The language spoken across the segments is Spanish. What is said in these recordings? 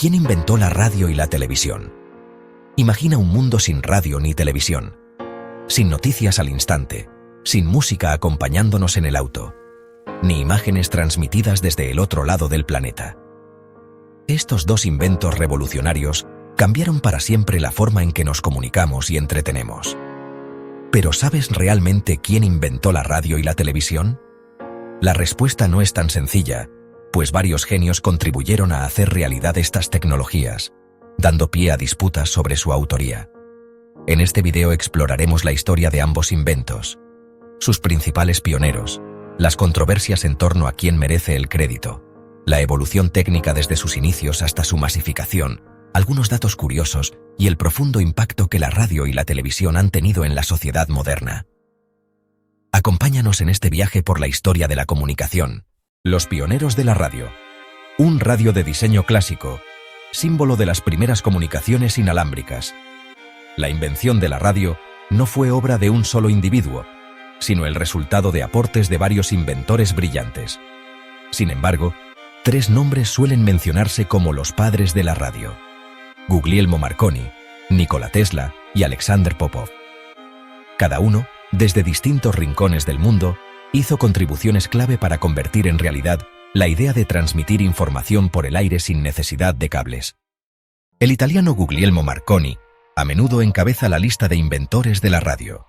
¿Quién inventó la radio y la televisión? Imagina un mundo sin radio ni televisión, sin noticias al instante, sin música acompañándonos en el auto, ni imágenes transmitidas desde el otro lado del planeta. Estos dos inventos revolucionarios cambiaron para siempre la forma en que nos comunicamos y entretenemos. ¿Pero sabes realmente quién inventó la radio y la televisión? La respuesta no es tan sencilla, pues varios genios contribuyeron a hacer realidad estas tecnologías, dando pie a disputas sobre su autoría. En este video exploraremos la historia de ambos inventos, sus principales pioneros, las controversias en torno a quién merece el crédito, la evolución técnica desde sus inicios hasta su masificación, algunos datos curiosos y el profundo impacto que la radio y la televisión han tenido en la sociedad moderna. Acompáñanos en este viaje por la historia de la comunicación. Los pioneros de la radio. Un radio de diseño clásico, símbolo de las primeras comunicaciones inalámbricas. La invención de la radio no fue obra de un solo individuo, sino el resultado de aportes de varios inventores brillantes. Sin embargo, tres nombres suelen mencionarse como los padres de la radio: Guglielmo Marconi, Nikola Tesla y Alexander Popov. Cada uno, desde distintos rincones del mundo, hizo contribuciones clave para convertir en realidad la idea de transmitir información por el aire sin necesidad de cables. El italiano Guglielmo Marconi a menudo encabeza la lista de inventores de la radio.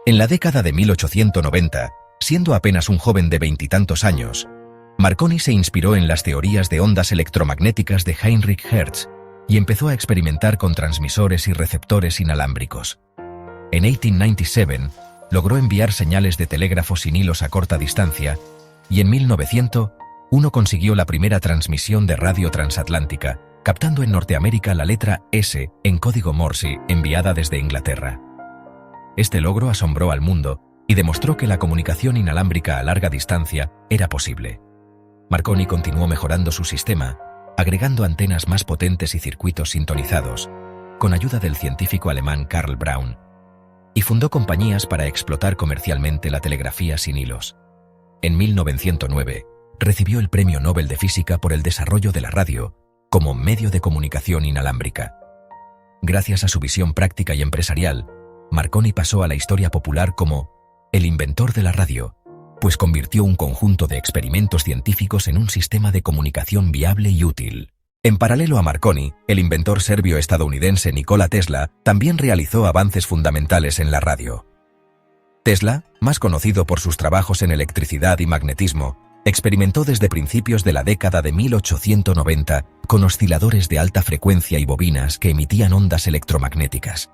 En la década de 1890, siendo apenas un joven de veintitantos años, Marconi se inspiró en las teorías de ondas electromagnéticas de Heinrich Hertz y empezó a experimentar con transmisores y receptores inalámbricos. En 1897, logró enviar señales de telégrafo sin hilos a corta distancia y en 1900, consiguió la primera transmisión de radio transatlántica, captando en Norteamérica la letra S en código Morse enviada desde Inglaterra. Este logro asombró al mundo y demostró que la comunicación inalámbrica a larga distancia era posible. Marconi continuó mejorando su sistema, agregando antenas más potentes y circuitos sintonizados, con ayuda del científico alemán Karl Braun, y fundó compañías para explotar comercialmente la telegrafía sin hilos. En 1909, recibió el Premio Nobel de Física por el desarrollo de la radio como medio de comunicación inalámbrica. Gracias a su visión práctica y empresarial, Marconi pasó a la historia popular como el inventor de la radio, pues convirtió un conjunto de experimentos científicos en un sistema de comunicación viable y útil. En paralelo a Marconi, el inventor serbio-estadounidense Nikola Tesla también realizó avances fundamentales en la radio. Tesla, más conocido por sus trabajos en electricidad y magnetismo, experimentó desde principios de la década de 1890 con osciladores de alta frecuencia y bobinas que emitían ondas electromagnéticas.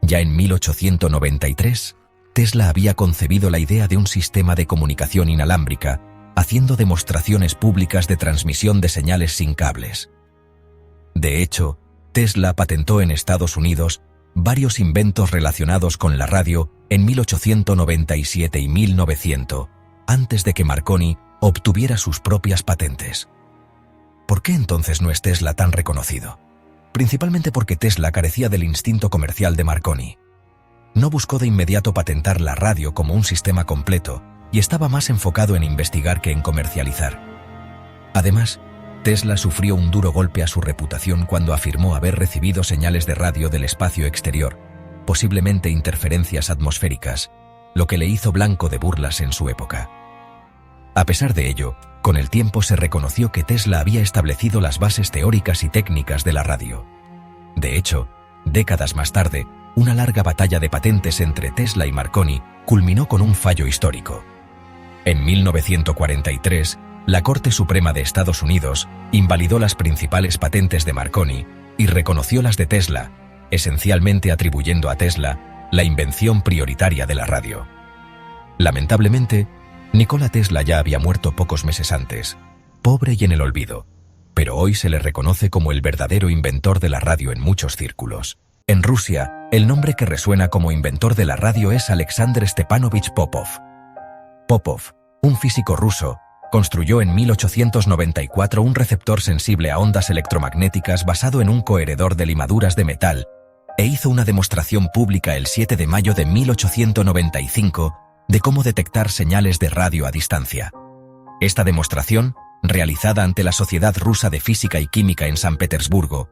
Ya en 1893, Tesla había concebido la idea de un sistema de comunicación inalámbrica, haciendo demostraciones públicas de transmisión de señales sin cables. De hecho, Tesla patentó en Estados Unidos varios inventos relacionados con la radio en 1897 y 1900, antes de que Marconi obtuviera sus propias patentes. ¿Por qué entonces no es Tesla tan reconocido? Principalmente porque Tesla carecía del instinto comercial de Marconi. No buscó de inmediato patentar la radio como un sistema completo y estaba más enfocado en investigar que en comercializar. Además, Tesla sufrió un duro golpe a su reputación cuando afirmó haber recibido señales de radio del espacio exterior, posiblemente interferencias atmosféricas, lo que le hizo blanco de burlas en su época. A pesar de ello, con el tiempo se reconoció que Tesla había establecido las bases teóricas y técnicas de la radio. De hecho, décadas más tarde, una larga batalla de patentes entre Tesla y Marconi culminó con un fallo histórico. En 1943, la Corte Suprema de Estados Unidos invalidó las principales patentes de Marconi y reconoció las de Tesla, esencialmente atribuyendo a Tesla la invención prioritaria de la radio. Lamentablemente, Nikola Tesla ya había muerto pocos meses antes, pobre y en el olvido, pero hoy se le reconoce como el verdadero inventor de la radio en muchos círculos. En Rusia, el nombre que resuena como inventor de la radio es Alexander Stepanovich Popov. Popov, un físico ruso, construyó en 1894 un receptor sensible a ondas electromagnéticas basado en un coheredor de limaduras de metal e hizo una demostración pública el 7 de mayo de 1895 de cómo detectar señales de radio a distancia. Esta demostración realizada ante la Sociedad Rusa de Física y Química en San Petersburgo,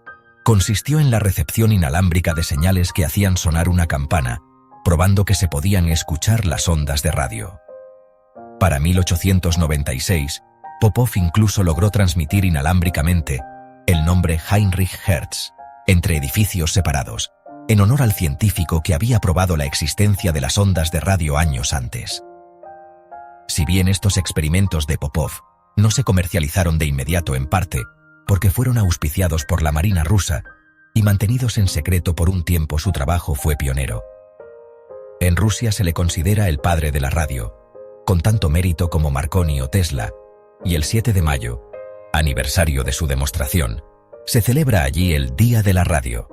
consistió en la recepción inalámbrica de señales que hacían sonar una campana, probando que se podían escuchar las ondas de radio. Para 1896, Popov incluso logró transmitir inalámbricamente el nombre Heinrich Hertz entre edificios separados, en honor al científico que había probado la existencia de las ondas de radio años antes. Si bien estos experimentos de Popov no se comercializaron de inmediato, en parte porque fueron auspiciados por la Marina rusa y mantenidos en secreto por un tiempo, su trabajo fue pionero. En Rusia se le considera el padre de la radio, con tanto mérito como Marconi o Tesla, y el 7 de mayo, aniversario de su demostración, se celebra allí el Día de la Radio.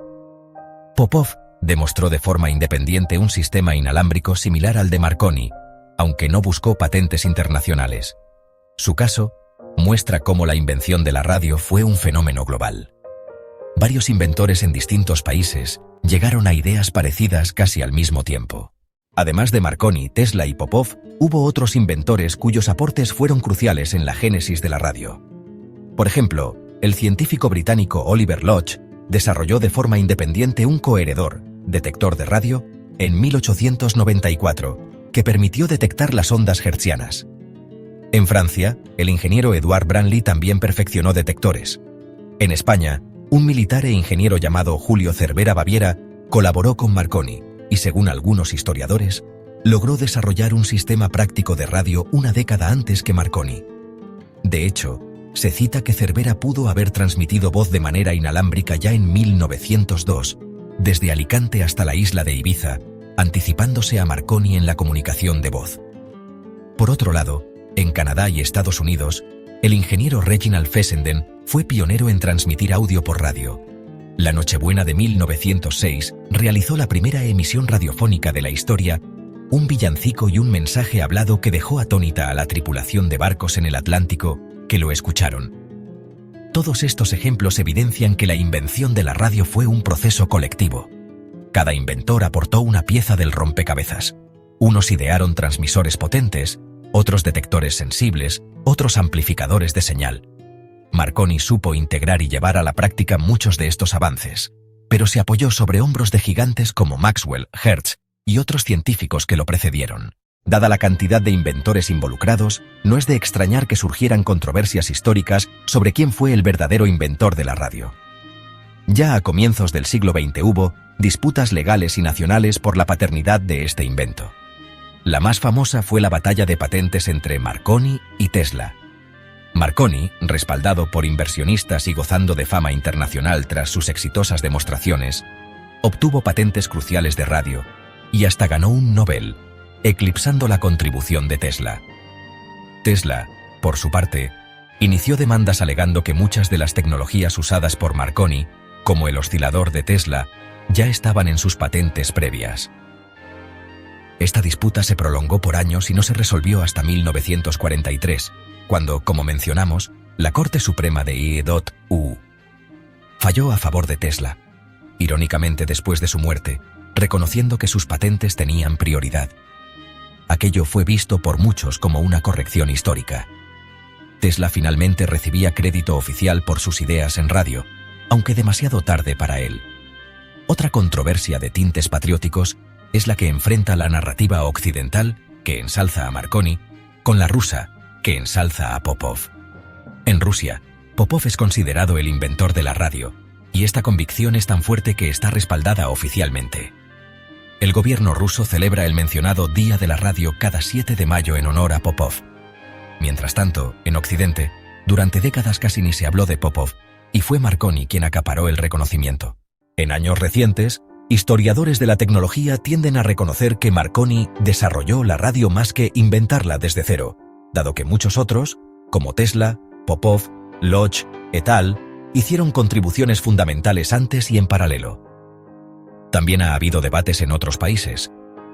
Popov demostró de forma independiente un sistema inalámbrico similar al de Marconi, aunque no buscó patentes internacionales. Su caso muestra cómo la invención de la radio fue un fenómeno global. Varios inventores en distintos países llegaron a ideas parecidas casi al mismo tiempo. Además de Marconi, Tesla y Popov, hubo otros inventores cuyos aportes fueron cruciales en la génesis de la radio. Por ejemplo, el científico británico Oliver Lodge desarrolló de forma independiente un coheredor, detector de radio, en 1894, que permitió detectar las ondas hertzianas. En Francia, el ingeniero Edouard Branly también perfeccionó detectores. En España, un militar e ingeniero llamado Julio Cervera Baviera colaboró con Marconi y, según algunos historiadores, logró desarrollar un sistema práctico de radio una década antes que Marconi. De hecho, se cita que Cervera pudo haber transmitido voz de manera inalámbrica ya en 1902, desde Alicante hasta la isla de Ibiza, anticipándose a Marconi en la comunicación de voz. Por otro lado, en Canadá y Estados Unidos, el ingeniero Reginald Fessenden fue pionero en transmitir audio por radio. La Nochebuena de 1906 realizó la primera emisión radiofónica de la historia, un villancico y un mensaje hablado que dejó atónita a la tripulación de barcos en el Atlántico que lo escucharon. Todos estos ejemplos evidencian que la invención de la radio fue un proceso colectivo. Cada inventor aportó una pieza del rompecabezas. Unos idearon transmisores potentes, otros detectores sensibles, otros amplificadores de señal. Marconi supo integrar y llevar a la práctica muchos de estos avances, pero se apoyó sobre hombros de gigantes como Maxwell, Hertz y otros científicos que lo precedieron. Dada la cantidad de inventores involucrados, no es de extrañar que surgieran controversias históricas sobre quién fue el verdadero inventor de la radio. Ya a comienzos del siglo XX hubo disputas legales y nacionales por la paternidad de este invento. La más famosa fue la batalla de patentes entre Marconi y Tesla. Marconi, respaldado por inversionistas y gozando de fama internacional tras sus exitosas demostraciones, obtuvo patentes cruciales de radio y hasta ganó un Nobel, eclipsando la contribución de Tesla. Tesla, por su parte, inició demandas alegando que muchas de las tecnologías usadas por Marconi, como el oscilador de Tesla, ya estaban en sus patentes previas. Esta disputa se prolongó por años y no se resolvió hasta 1943, cuando, como mencionamos, la Corte Suprema de IEEE falló a favor de Tesla, irónicamente después de su muerte, reconociendo que sus patentes tenían prioridad. Aquello fue visto por muchos como una corrección histórica. Tesla finalmente recibía crédito oficial por sus ideas en radio, aunque demasiado tarde para él. Otra controversia de tintes patrióticos es la que enfrenta la narrativa occidental, que ensalza a Marconi, con la rusa, que ensalza a Popov. En Rusia, Popov es considerado el inventor de la radio, y esta convicción es tan fuerte que está respaldada oficialmente. El gobierno ruso celebra el mencionado Día de la Radio cada 7 de mayo en honor a Popov. Mientras tanto, en Occidente, durante décadas casi ni se habló de Popov, y fue Marconi quien acaparó el reconocimiento. En años recientes, historiadores de la tecnología tienden a reconocer que Marconi desarrolló la radio más que inventarla desde cero, dado que muchos otros, como Tesla, Popov, Lodge et al., hicieron contribuciones fundamentales antes y en paralelo. También ha habido debates en otros países.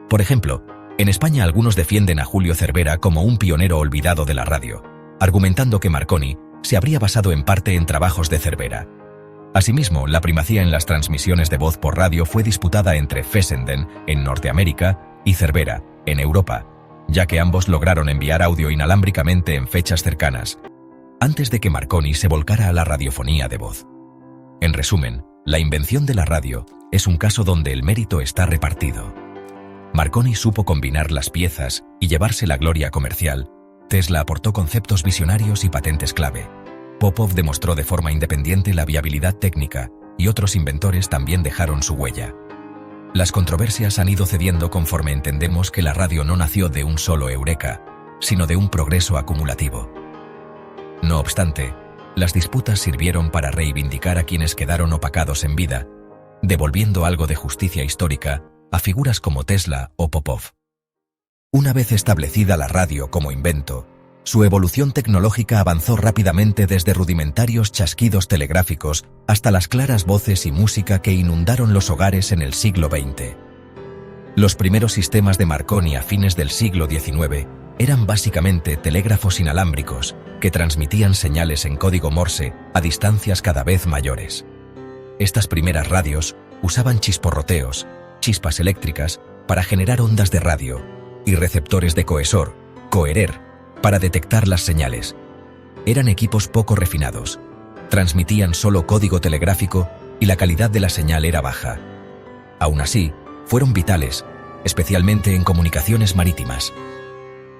Por ejemplo, en España algunos defienden a Julio Cervera como un pionero olvidado de la radio, argumentando que Marconi se habría basado en parte en trabajos de Cervera. Asimismo, la primacía en las transmisiones de voz por radio fue disputada entre Fessenden, en Norteamérica, y Cervera, en Europa, ya que ambos lograron enviar audio inalámbricamente en fechas cercanas. antes de que Marconi se volcara a la radiofonía de voz. En resumen, la invención de la radio es un caso donde el mérito está repartido. Marconi supo combinar las piezas y llevarse la gloria comercial. Tesla aportó conceptos visionarios y patentes clave. Popov demostró de forma independiente la viabilidad técnica, y otros inventores también dejaron su huella. Las controversias han ido cediendo conforme entendemos que la radio no nació de un solo eureka, sino de un progreso acumulativo. No obstante, las disputas sirvieron para reivindicar a quienes quedaron opacados en vida, devolviendo algo de justicia histórica a figuras como Tesla o Popov. Una vez establecida la radio como invento, su evolución tecnológica avanzó rápidamente desde rudimentarios chasquidos telegráficos hasta las claras voces y música que inundaron los hogares en el siglo XX. Los primeros sistemas de Marconi a fines del siglo XIX eran básicamente telégrafos inalámbricos que transmitían señales en código Morse a distancias cada vez mayores. Estas primeras radios usaban chisporroteos, chispas eléctricas, para generar ondas de radio, y receptores de cohesor, coherer, para detectar las señales. Eran equipos poco refinados, transmitían solo código telegráfico y la calidad de la señal era baja. Aún así, fueron vitales, especialmente en comunicaciones marítimas.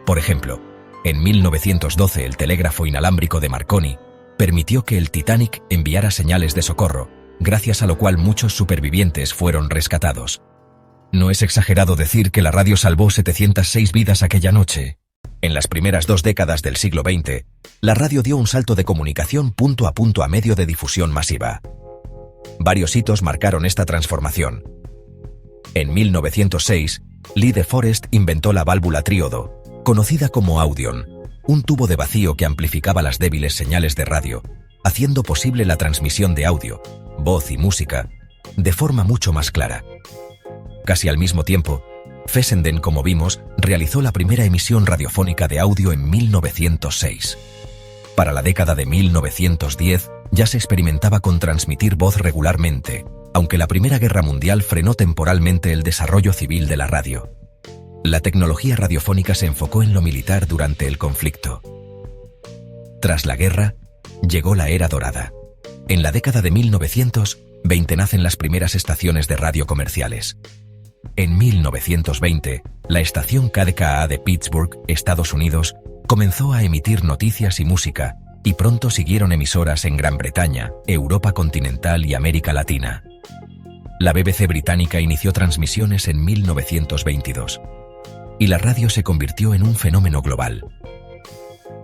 Por ejemplo, en 1912 el telégrafo inalámbrico de Marconi permitió que el Titanic enviara señales de socorro, gracias a lo cual muchos supervivientes fueron rescatados. No es exagerado decir que la radio salvó 706 vidas aquella noche. En las primeras 2 décadas del siglo XX, la radio dio un salto de comunicación punto a medio de difusión masiva. Varios hitos marcaron esta transformación. En 1906, Lee de Forest inventó la válvula tríodo, conocida como Audion, un tubo de vacío que amplificaba las débiles señales de radio, haciendo posible la transmisión de audio, voz y música, de forma mucho más clara. Casi al mismo tiempo, Fessenden, como vimos, realizó la primera emisión radiofónica de audio en 1906. Para la década de 1910 ya se experimentaba con transmitir voz regularmente, aunque la Primera Guerra Mundial frenó temporalmente el desarrollo civil de la radio. La tecnología radiofónica se enfocó en lo militar durante el conflicto. Tras la guerra, llegó la era dorada. En la década de 1920 nacen las primeras estaciones de radio comerciales. En 1920, la estación KDKA de Pittsburgh, Estados Unidos, comenzó a emitir noticias y música, y pronto siguieron emisoras en Gran Bretaña, Europa continental y América Latina. La BBC británica inició transmisiones en 1922, y la radio se convirtió en un fenómeno global.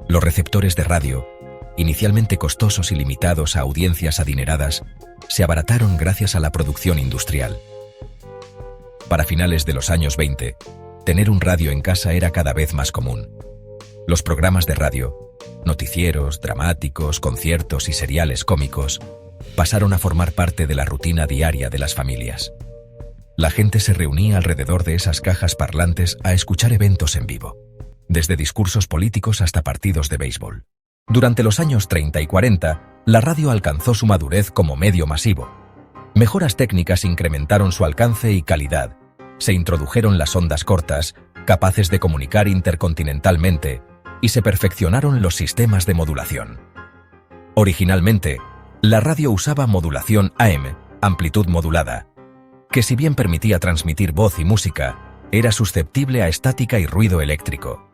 Los receptores de radio, inicialmente costosos y limitados a audiencias adineradas, se abarataron gracias a la producción industrial. Para finales de los años 20, tener un radio en casa era cada vez más común. Los programas de radio, noticieros, dramáticos, conciertos y seriales cómicos pasaron a formar parte de la rutina diaria de las familias. La gente se reunía alrededor de esas cajas parlantes a escuchar eventos en vivo, desde discursos políticos hasta partidos de béisbol. Durante los años 30 y 40, la radio alcanzó su madurez como medio masivo. Mejoras técnicas incrementaron su alcance y calidad. Se introdujeron las ondas cortas, capaces de comunicar intercontinentalmente, y se perfeccionaron los sistemas de modulación. Originalmente, la radio usaba modulación AM, amplitud modulada, que si bien permitía transmitir voz y música, era susceptible a estática y ruido eléctrico.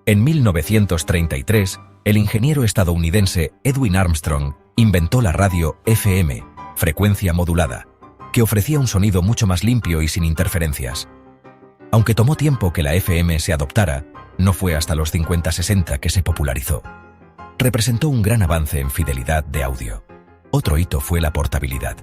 En 1933, el ingeniero estadounidense Edwin Armstrong inventó la radio FM, frecuencia modulada, que ofrecía un sonido mucho más limpio y sin interferencias. Aunque tomó tiempo que la FM se adoptara, no fue hasta los 50-60 que se popularizó. Representó un gran avance en fidelidad de audio. Otro hito fue la portabilidad.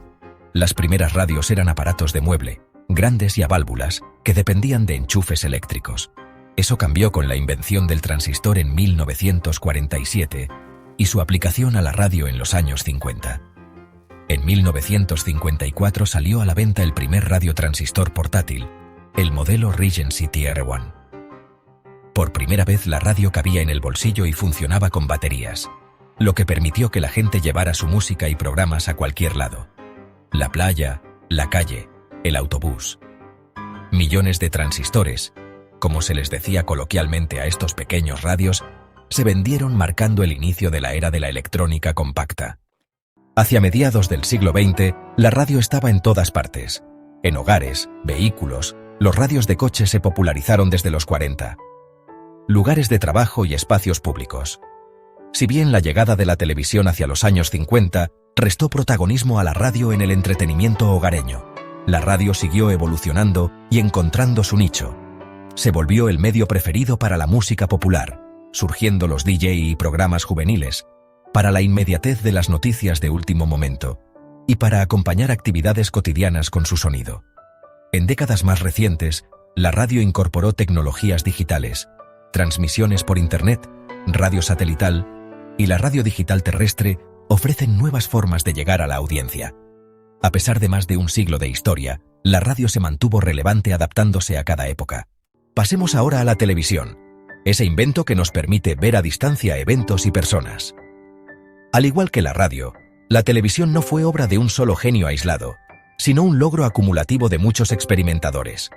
Las primeras radios eran aparatos de mueble, grandes y a válvulas, que dependían de enchufes eléctricos. Eso cambió con la invención del transistor en 1947 y su aplicación a la radio en los años 50. En 1954 salió a la venta el primer radiotransistor portátil, el modelo Regency TR1. Por primera vez la radio cabía en el bolsillo y funcionaba con baterías, lo que permitió que la gente llevara su música y programas a cualquier lado. La playa, la calle, el autobús. Millones de transistores, como se les decía coloquialmente a estos pequeños radios, se vendieron marcando el inicio de la era de la electrónica compacta. Hacia mediados del siglo XX, la radio estaba en todas partes. En hogares, vehículos, los radios de coche se popularizaron desde los 40. Lugares de trabajo y espacios públicos. Si bien la llegada de la televisión hacia los años 50 restó protagonismo a la radio en el entretenimiento hogareño, la radio siguió evolucionando y encontrando su nicho. Se volvió el medio preferido para la música popular, surgiendo los DJ y programas juveniles, para la inmediatez de las noticias de último momento y para acompañar actividades cotidianas con su sonido. En décadas más recientes, la radio incorporó tecnologías digitales, transmisiones por Internet, radio satelital y la radio digital terrestre ofrecen nuevas formas de llegar a la audiencia. A pesar de más de un siglo de historia, la radio se mantuvo relevante adaptándose a cada época. Pasemos ahora a la televisión, ese invento que nos permite ver a distancia eventos y personas. Al igual que la radio, la televisión no fue obra de un solo genio aislado, sino un logro acumulativo de muchos experimentadores.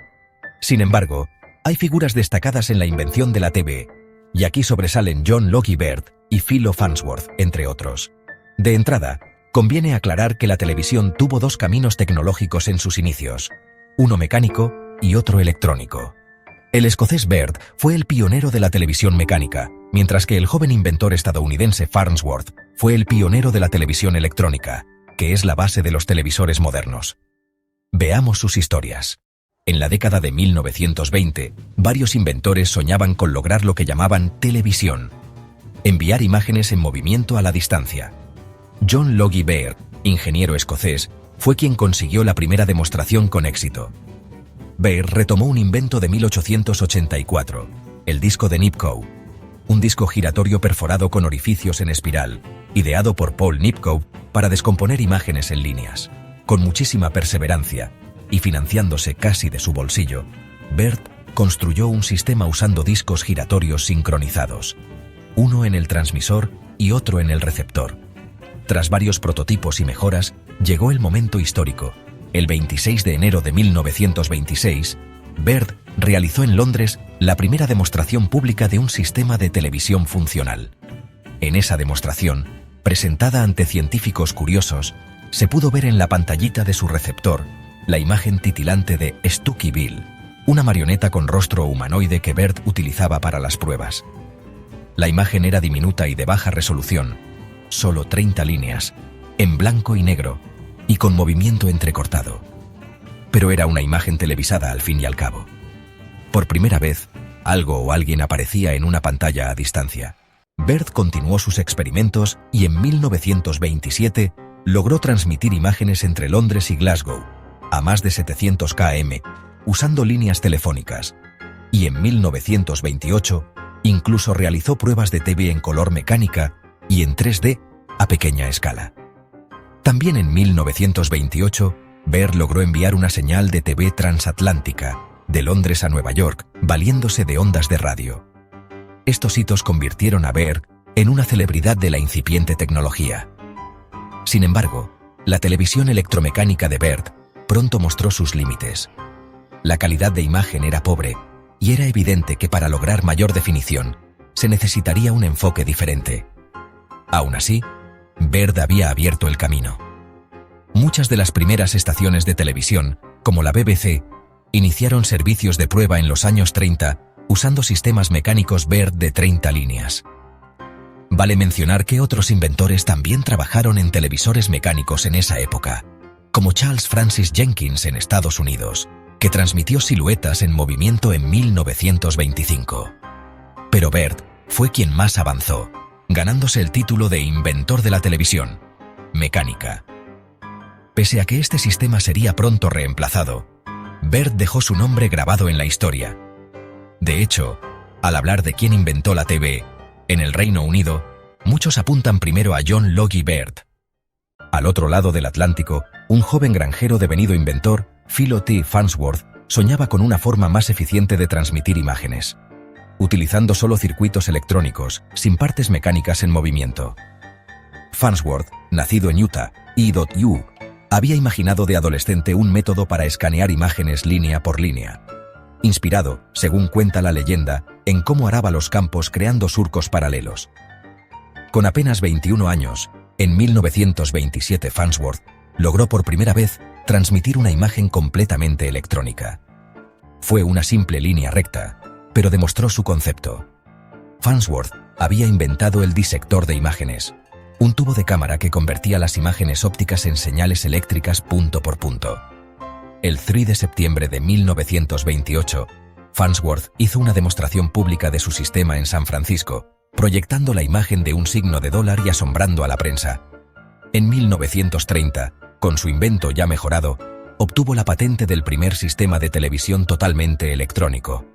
Sin embargo, hay figuras destacadas en la invención de la TV, y aquí sobresalen John Logie Baird y Philo Farnsworth, entre otros. De entrada, conviene aclarar que la televisión tuvo dos caminos tecnológicos en sus inicios, uno mecánico y otro electrónico. El escocés Baird fue el pionero de la televisión mecánica, mientras que el joven inventor estadounidense Farnsworth fue el pionero de la televisión electrónica, que es la base de los televisores modernos. Veamos sus historias. En la década de 1920, varios inventores soñaban con lograr lo que llamaban televisión, enviar imágenes en movimiento a la distancia. John Logie Baird, ingeniero escocés, fue quien consiguió la primera demostración con éxito. Baird retomó un invento de 1884, el disco de Nipkow, un disco giratorio perforado con orificios en espiral, ideado por Paul Nipkow para descomponer imágenes en líneas. Con muchísima perseverancia, y financiándose casi de su bolsillo, Baird construyó un sistema usando discos giratorios sincronizados, uno en el transmisor y otro en el receptor. Tras varios prototipos y mejoras, llegó el momento histórico. El 26 de enero de 1926, Baird realizó en Londres la primera demostración pública de un sistema de televisión funcional. En esa demostración, presentada ante científicos curiosos, se pudo ver en la pantallita de su receptor la imagen titilante de Stucky Bill, una marioneta con rostro humanoide que Baird utilizaba para las pruebas. La imagen era diminuta y de baja resolución, solo 30 líneas, en blanco y negro, y con movimiento entrecortado. Pero era una imagen televisada al fin y al cabo. Por primera vez, algo o alguien aparecía en una pantalla a distancia. Baird continuó sus experimentos y en 1927 logró transmitir imágenes entre Londres y Glasgow, a más de 700 km, usando líneas telefónicas. Y en 1928 incluso realizó pruebas de TV en color mecánica y en 3D a pequeña escala. También en 1928, Baird logró enviar una señal de TV transatlántica, de Londres a Nueva York, valiéndose de ondas de radio. Estos hitos convirtieron a Baird en una celebridad de la incipiente tecnología. Sin embargo, la televisión electromecánica de Baird pronto mostró sus límites. La calidad de imagen era pobre, y era evidente que para lograr mayor definición, se necesitaría un enfoque diferente. Aún así, Baird había abierto el camino. Muchas de las primeras estaciones de televisión, como la BBC, iniciaron servicios de prueba en los años 30 usando sistemas mecánicos Baird de 30 líneas. Vale mencionar que otros inventores también trabajaron en televisores mecánicos en esa época, como Charles Francis Jenkins en Estados Unidos, que transmitió siluetas en movimiento en 1925. Pero Baird fue quien más avanzó, ganándose el título de inventor de la televisión mecánica. Pese a que este sistema sería pronto reemplazado, Baird dejó su nombre grabado en la historia. De hecho, al hablar de quién inventó la TV, en el Reino Unido, muchos apuntan primero a John Logie Baird. Al otro lado del Atlántico, un joven granjero devenido inventor, Philo T. Farnsworth, soñaba con una forma más eficiente de transmitir imágenes, utilizando solo circuitos electrónicos, sin partes mecánicas en movimiento. Farnsworth, nacido en Utah, había imaginado de adolescente un método para escanear imágenes línea por línea. inspirado, según cuenta la leyenda, en cómo araba los campos creando surcos paralelos. Con apenas 21 años, en 1927 Farnsworth logró por primera vez transmitir una imagen completamente electrónica. Fue una simple línea recta, pero demostró su concepto. Farnsworth había inventado el disector de imágenes, un tubo de cámara que convertía las imágenes ópticas en señales eléctricas punto por punto. El 3 de septiembre de 1928, Farnsworth hizo una demostración pública de su sistema en San Francisco, proyectando la imagen de un signo de dólar y asombrando a la prensa. En 1930, con su invento ya mejorado, obtuvo la patente del primer sistema de televisión totalmente electrónico.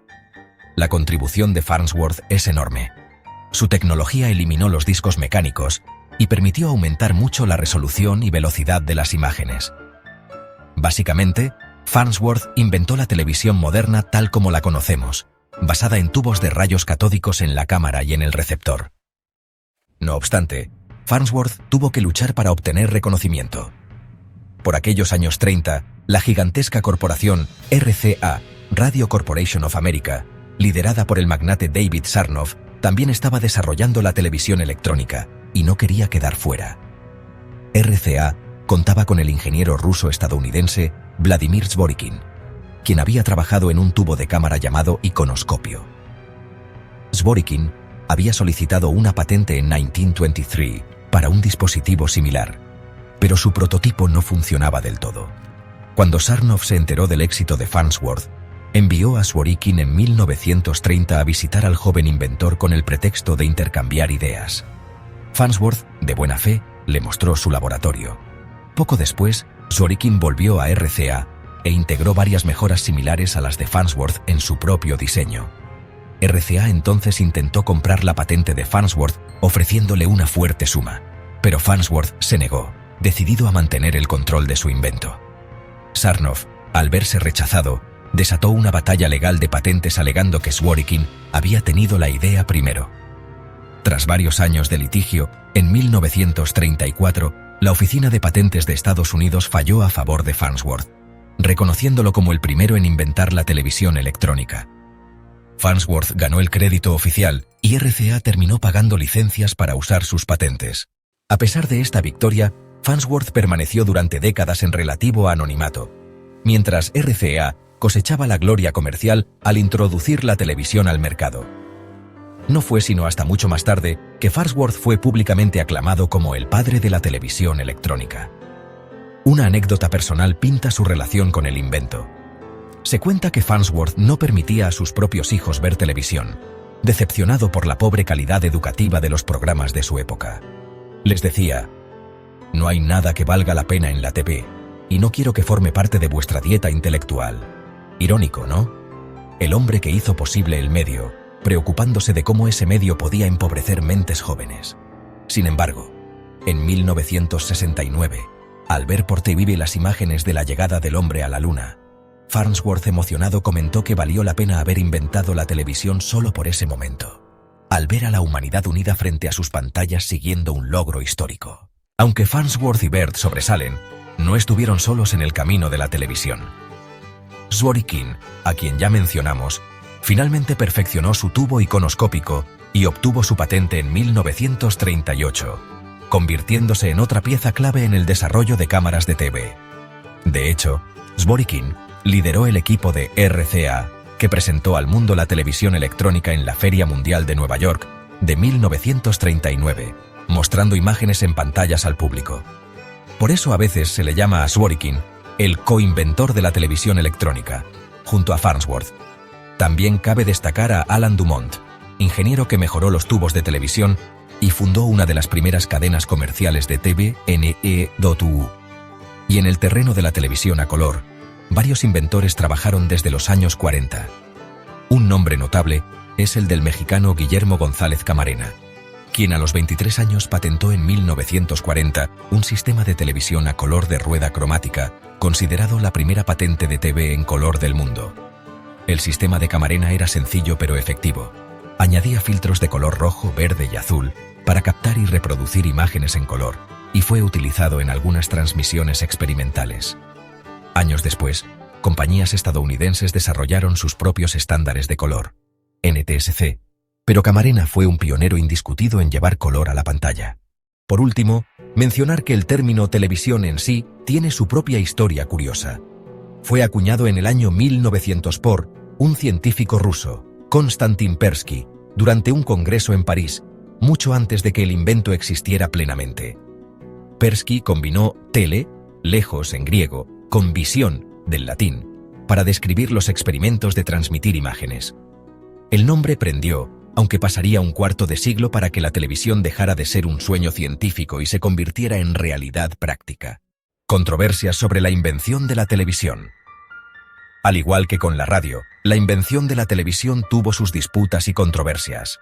La contribución de Farnsworth es enorme. Su tecnología eliminó los discos mecánicos y permitió aumentar mucho la resolución y velocidad de las imágenes. Básicamente, Farnsworth inventó la televisión moderna tal como la conocemos, basada en tubos de rayos catódicos en la cámara y en el receptor. No obstante, Farnsworth tuvo que luchar para obtener reconocimiento. Por aquellos años 30, la gigantesca corporación RCA, Radio Corporation of America, liderada por el magnate David Sarnoff, también estaba desarrollando la televisión electrónica y no quería quedar fuera. RCA contaba con el ingeniero ruso-estadounidense Vladimir Zworykin, quien había trabajado en un tubo de cámara llamado iconoscopio. Zworykin había solicitado una patente en 1923 para un dispositivo similar, pero su prototipo no funcionaba del todo. Cuando Sarnoff se enteró del éxito de Farnsworth, envió a Zworykin en 1930 a visitar al joven inventor con el pretexto de intercambiar ideas. Farnsworth, de buena fe, le mostró su laboratorio. Poco después, Zworykin volvió a RCA e integró varias mejoras similares a las de Farnsworth en su propio diseño. RCA entonces intentó comprar la patente de Farnsworth ofreciéndole una fuerte suma, pero Farnsworth se negó, decidido a mantener el control de su invento. Sarnoff, al verse rechazado, desató una batalla legal de patentes alegando que Zworykin había tenido la idea primero. Tras varios años de litigio, en 1934, la Oficina de Patentes de Estados Unidos falló a favor de Farnsworth, reconociéndolo como el primero en inventar la televisión electrónica. Farnsworth ganó el crédito oficial y RCA terminó pagando licencias para usar sus patentes. A pesar de esta victoria, Farnsworth permaneció durante décadas en relativo anonimato, mientras RCA cosechaba la gloria comercial al introducir la televisión al mercado. No fue sino hasta mucho más tarde que Farnsworth fue públicamente aclamado como el padre de la televisión electrónica. Una anécdota personal pinta su relación con el invento. Se cuenta que Farnsworth no permitía a sus propios hijos ver televisión, decepcionado por la pobre calidad educativa de los programas de su época. Les decía: «No hay nada que valga la pena en la TV, y no quiero que forme parte de vuestra dieta intelectual». Irónico, ¿no? El hombre que hizo posible el medio, preocupándose de cómo ese medio podía empobrecer mentes jóvenes. Sin embargo, en 1969, al ver por TV las imágenes de la llegada del hombre a la luna, Farnsworth emocionado comentó que valió la pena haber inventado la televisión solo por ese momento, al ver a la humanidad unida frente a sus pantallas siguiendo un logro histórico. Aunque Farnsworth y Baird sobresalen, no estuvieron solos en el camino de la televisión. Zworykin, a quien ya mencionamos, finalmente perfeccionó su tubo iconoscópico y obtuvo su patente en 1938, convirtiéndose en otra pieza clave en el desarrollo de cámaras de TV. De hecho, Zworykin lideró el equipo de RCA, que presentó al mundo la televisión electrónica en la Feria Mundial de Nueva York de 1939, mostrando imágenes en pantallas al público. Por eso a veces se le llama a Zworykin el coinventor de la televisión electrónica, junto a Farnsworth. También cabe destacar a Alan Dumont, ingeniero que mejoró los tubos de televisión y fundó una de las primeras cadenas comerciales de TV, NE.U. Y en el terreno de la televisión a color, varios inventores trabajaron desde los años 40. Un nombre notable es el del mexicano Guillermo González Camarena, quien a los 23 años patentó en 1940 un sistema de televisión a color de rueda cromática, considerado la primera patente de TV en color del mundo. El sistema de Camarena era sencillo pero efectivo. Añadía filtros de color rojo, verde y azul para captar y reproducir imágenes en color, y fue utilizado en algunas transmisiones experimentales. Años después, compañías estadounidenses desarrollaron sus propios estándares de color, NTSC, pero Camarena fue un pionero indiscutido en llevar color a la pantalla. Por último, mencionar que el término televisión en sí tiene su propia historia curiosa. Fue acuñado en el año 1900 por un científico ruso, Konstantin Persky, durante un congreso en París, mucho antes de que el invento existiera plenamente. Persky combinó tele, lejos en griego, con visión, del latín, para describir los experimentos de transmitir imágenes. El nombre prendió, aunque pasaría un cuarto de siglo para que la televisión dejara de ser un sueño científico y se convirtiera en realidad práctica. Controversias sobre la invención de la televisión. Al igual que con la radio, la invención de la televisión tuvo sus disputas y controversias.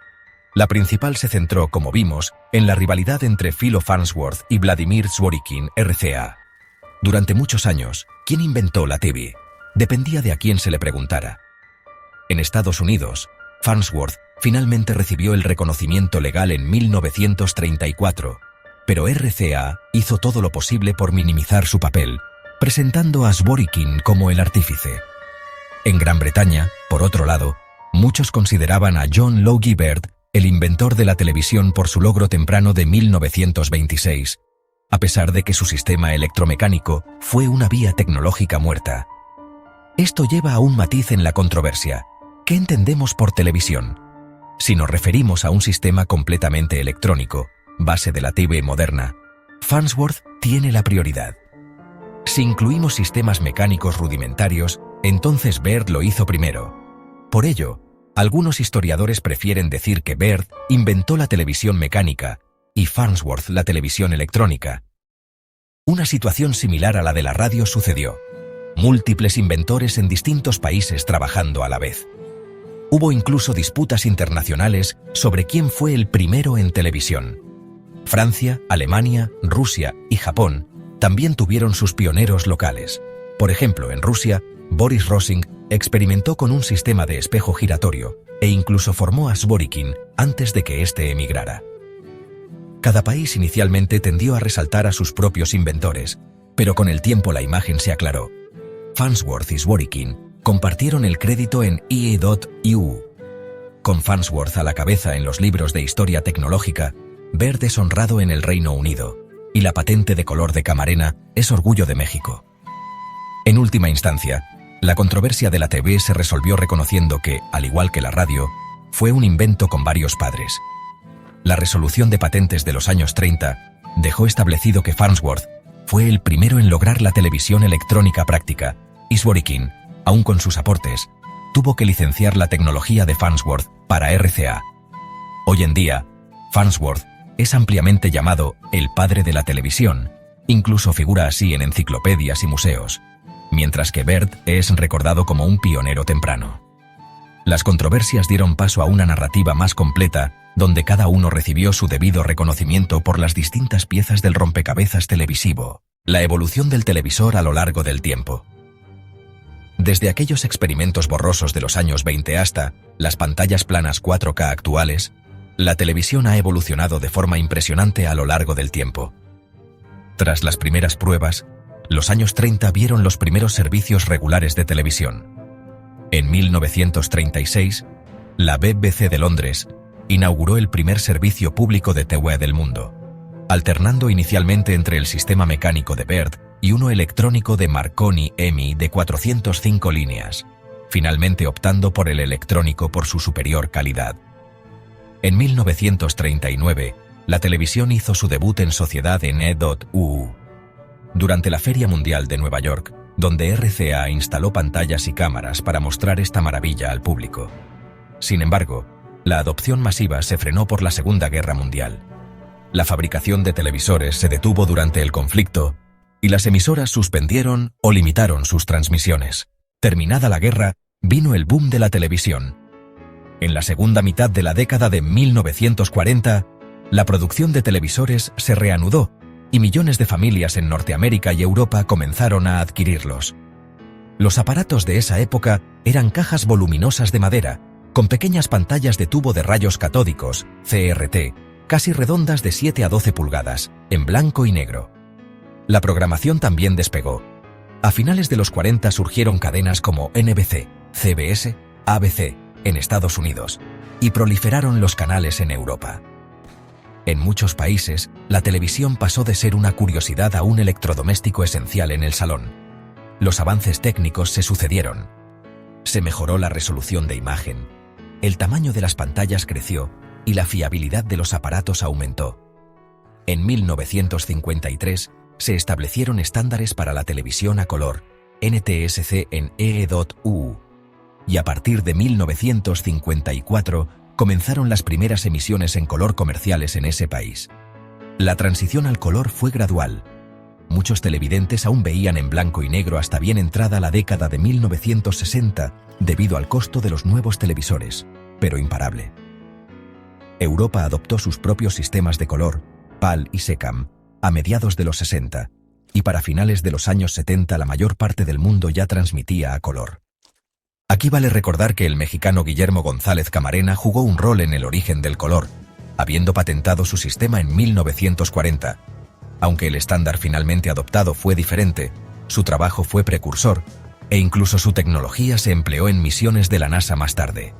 La principal se centró, como vimos, en la rivalidad entre Philo Farnsworth y Vladimir Zworykin, RCA. Durante muchos años, ¿quién inventó la TV? Dependía de a quién se le preguntara. En Estados Unidos, Farnsworth finalmente recibió el reconocimiento legal en 1934, pero RCA hizo todo lo posible por minimizar su papel, presentando a Zworykin como el artífice. En Gran Bretaña, por otro lado, muchos consideraban a John Logie Baird el inventor de la televisión por su logro temprano de 1926, a pesar de que su sistema electromecánico fue una vía tecnológica muerta. Esto lleva a un matiz en la controversia. ¿Qué entendemos por televisión? Si nos referimos a un sistema completamente electrónico, base de la TV moderna, Farnsworth tiene la prioridad. Si incluimos sistemas mecánicos rudimentarios, entonces Baird lo hizo primero. Por ello, algunos historiadores prefieren decir que Baird inventó la televisión mecánica y Farnsworth la televisión electrónica. Una situación similar a la de la radio sucedió. Múltiples inventores en distintos países trabajando a la vez. Hubo incluso disputas internacionales sobre quién fue el primero en televisión. Francia, Alemania, Rusia y Japón también tuvieron sus pioneros locales. Por ejemplo, en Rusia, Boris Rosing experimentó con un sistema de espejo giratorio e incluso formó a Zworykin antes de que éste emigrara. Cada país inicialmente tendió a resaltar a sus propios inventores, pero con el tiempo la imagen se aclaró. Farnsworth y Zworykin compartieron el crédito en EE.U. Con Farnsworth a la cabeza en los libros de historia tecnológica, Baird es honrado en el Reino Unido, y la patente de color de Camarena es orgullo de México. En última instancia, la controversia de la TV se resolvió reconociendo que, al igual que la radio, fue un invento con varios padres. La resolución de patentes de los años 30 dejó establecido que Farnsworth fue el primero en lograr la televisión electrónica práctica, y Zworykin, aun con sus aportes, tuvo que licenciar la tecnología de Farnsworth para RCA. Hoy en día, Farnsworth es ampliamente llamado el padre de la televisión, incluso figura así en enciclopedias y museos, mientras que Baird es recordado como un pionero temprano. Las controversias dieron paso a una narrativa más completa, donde cada uno recibió su debido reconocimiento por las distintas piezas del rompecabezas televisivo, la evolución del televisor a lo largo del tiempo. Desde aquellos experimentos borrosos de los años 20 hasta las pantallas planas 4K actuales, la televisión ha evolucionado de forma impresionante a lo largo del tiempo. Tras las primeras pruebas, los años 30 vieron los primeros servicios regulares de televisión. En 1936, la BBC de Londres inauguró el primer servicio público de TV del mundo, alternando inicialmente entre el sistema mecánico de Baird y uno electrónico de Marconi EMI de 405 líneas, finalmente optando por el electrónico por su superior calidad. En 1939, la televisión hizo su debut en sociedad en E.U. Durante la Feria Mundial de Nueva York, donde RCA instaló pantallas y cámaras para mostrar esta maravilla al público. Sin embargo, la adopción masiva se frenó por la Segunda Guerra Mundial. La fabricación de televisores se detuvo durante el conflicto y las emisoras suspendieron o limitaron sus transmisiones. Terminada la guerra, vino el boom de la televisión. En la segunda mitad de la década de 1940, la producción de televisores se reanudó y millones de familias en Norteamérica y Europa comenzaron a adquirirlos. Los aparatos de esa época eran cajas voluminosas de madera, con pequeñas pantallas de tubo de rayos catódicos, CRT, casi redondas de 7 a 12 pulgadas, en blanco y negro. La programación también despegó. A finales de los 40 surgieron cadenas como NBC, CBS, ABC, en Estados Unidos, y proliferaron los canales en Europa. En muchos países, la televisión pasó de ser una curiosidad a un electrodoméstico esencial en el salón. Los avances técnicos se sucedieron. Se mejoró la resolución de imagen, el tamaño de las pantallas creció y la fiabilidad de los aparatos aumentó. En 1953 se establecieron estándares para la televisión a color, NTSC en EE.UU, y a partir de 1954 comenzaron las primeras emisiones en color comerciales en ese país. La transición al color fue gradual. Muchos televidentes aún veían en blanco y negro hasta bien entrada la década de 1960 debido al costo de los nuevos televisores, pero imparable. Europa adoptó sus propios sistemas de color, PAL y SECAM, a mediados de los 60, y para finales de los años 70 la mayor parte del mundo ya transmitía a color. Aquí vale recordar que el mexicano Guillermo González Camarena jugó un rol en el origen del color, habiendo patentado su sistema en 1940. Aunque el estándar finalmente adoptado fue diferente, su trabajo fue precursor, e incluso su tecnología se empleó en misiones de la NASA más tarde.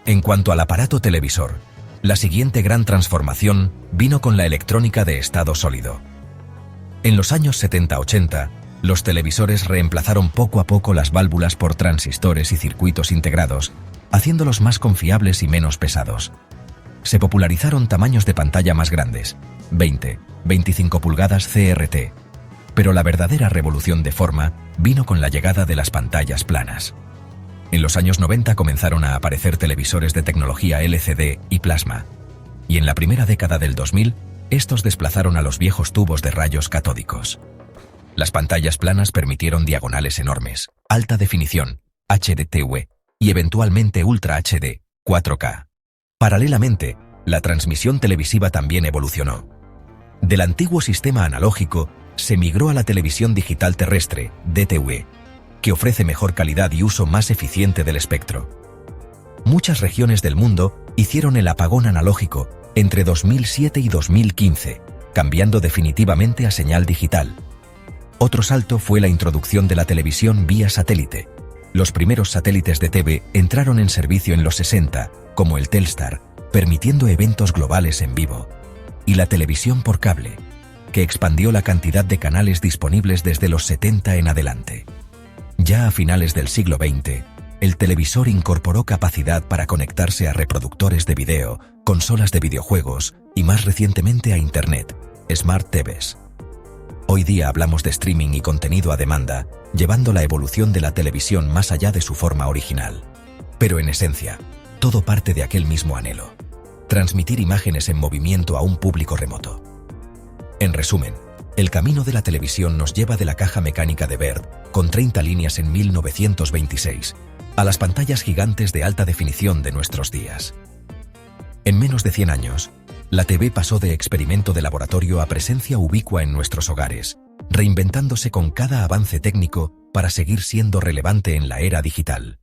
En cuanto al aparato televisor, la siguiente gran transformación vino con la electrónica de estado sólido. En los años 70-80, los televisores reemplazaron poco a poco las válvulas por transistores y circuitos integrados, haciéndolos más confiables y menos pesados. Se popularizaron tamaños de pantalla más grandes, 20-25 pulgadas CRT, pero la verdadera revolución de forma vino con la llegada de las pantallas planas. En los años 90 comenzaron a aparecer televisores de tecnología LCD y plasma, y en la primera década del 2000, estos desplazaron a los viejos tubos de rayos catódicos. Las pantallas planas permitieron diagonales enormes, alta definición, HDTV, y eventualmente Ultra HD, 4K. Paralelamente, la transmisión televisiva también evolucionó. Del antiguo sistema analógico, se migró a la televisión digital terrestre, DTV, que ofrece mejor calidad y uso más eficiente del espectro. Muchas regiones del mundo hicieron el apagón analógico entre 2007 y 2015, cambiando definitivamente a señal digital. Otro salto fue la introducción de la televisión vía satélite. Los primeros satélites de TV entraron en servicio en los 60, como el Telstar, permitiendo eventos globales en vivo. Y la televisión por cable, que expandió la cantidad de canales disponibles desde los 70 en adelante. Ya a finales del siglo XX, el televisor incorporó capacidad para conectarse a reproductores de video, consolas de videojuegos y más recientemente a Internet, Smart TVs. Hoy día hablamos de streaming y contenido a demanda, llevando la evolución de la televisión más allá de su forma original. Pero en esencia, todo parte de aquel mismo anhelo: transmitir imágenes en movimiento a un público remoto. En resumen, el camino de la televisión nos lleva de la caja mecánica de Baird, con 30 líneas en 1926, a las pantallas gigantes de alta definición de nuestros días. En menos de 100 años, la TV pasó de experimento de laboratorio a presencia ubicua en nuestros hogares, reinventándose con cada avance técnico para seguir siendo relevante en la era digital.